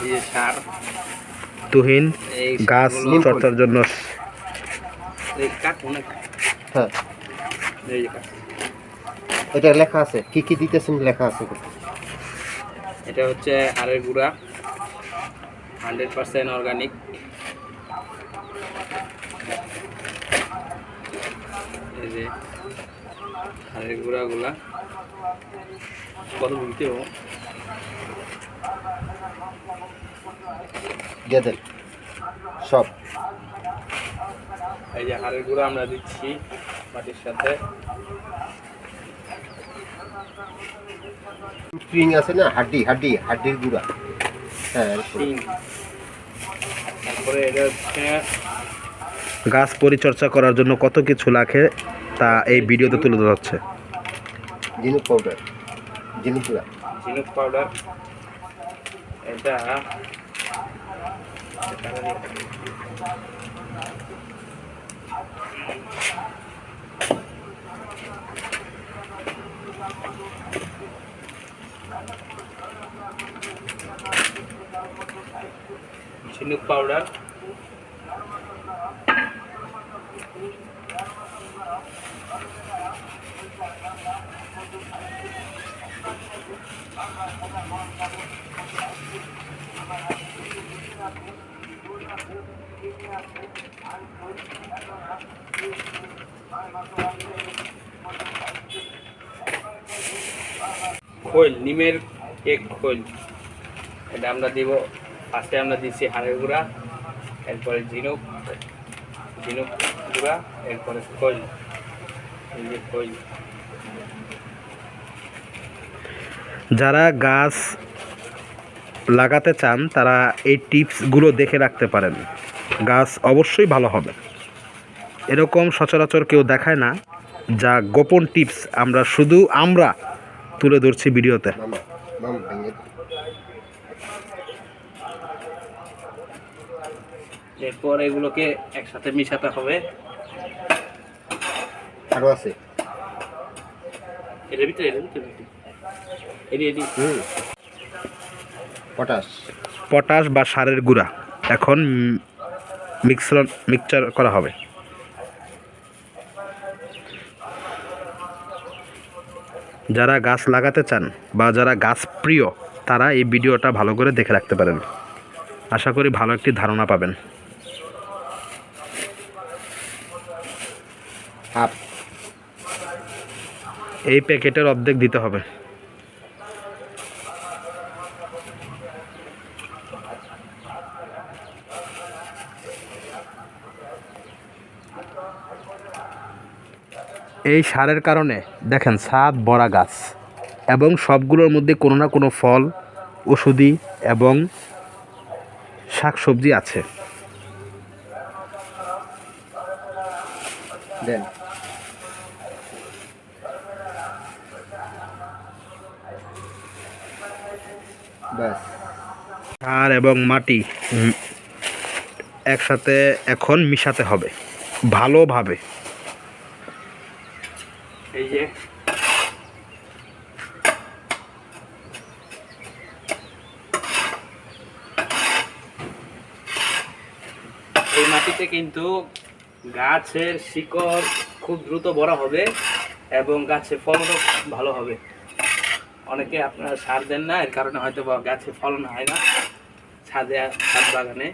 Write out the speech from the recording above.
এই যে সার তুহিন এই গাছ সারগুলো চর্চার জন্য। এই কাঠ অনেক হ্যাঁ, এই যে কাঠ। এটা লেখা আছে কি কি দিতেছেন, লেখা আছে। এটা হচ্ছে হাড়ের গুঁড়া 100% অর্গানিক। এই যে হাড়ের গুঁড়াগুলা কত বলতেও দিয়ে দেন সব। এই যে হাড়ের গুঁড়া আমরা দিচ্ছি মাটির সাথে। স্প্রিং আছে না, হাড্ডির গুঁড়া। হ্যাঁ, তারপরে এটা হচ্ছে গাছ পরিচর্যা করার জন্য কত কিছু লাগে তা এই ভিডিওতে তুলে ধরা হচ্ছে। ঝিনুক পাউডার, ঝিনুক গুঁড়া। ঝিনুক পাউডার। এটা ঝিনুক পাউডার। খৈল, নিমের এক খৈল, এটা আমরা দিব। ফার্স্টে আমরা দিচ্ছি হাড়ের গুঁড়া, এরপরে ঝিনুক গুঁড়া, এরপরে খৈল। এই যে খৈল। যারা গাছ লাগাতে চান তারা এই টিপসগুলো দেখে রাখতে পারেন, গাছ অবশ্যই ভালো হবে। এরকম সচরাচর কেউ দেখায় না, যা গোপন টিপস আমরা তুলে ধরছি ভিডিওতে। মামা মামা ভেঙে এরপর এগুলোকে একসাথে মিশাতে হবে। আরো আছে। এর ভিতরে এডি পটাশ বা সারের গুঁড়া এখন মিক্সচার করা হবে। যারা গাছ লাগাতে চান বা যারা গাছ প্রিয় তারা এই ভিডিওটা ভালো করে দেখে রাখতে পারেন, আশা করি ভালো একটি ধারণা পাবেন। হাফ। এই প্যাকেটের অর্ধেক দিতে হবে। এই সারের কারণে দেখেন ছাদ ভরা গাছ এবং সবগুলোর মধ্যে কোনো না কোনো ফল, ওষুধি এবং শাকসবজি আছে। দেন ব্যাস। সার এবং মাটি একসাথে এখন মিশাতে হবে ভালোভাবে। এই যে এই মাটিতে কিন্তু গাছের শিকড় খুব দ্রুত বড় হবে এবং গাছের ফলনও ভালো হবে। অনেকে আপনারা সার দেন না, এর কারণে হয়তো বা গাছে ফলন হয় না ছাদ বাগানে।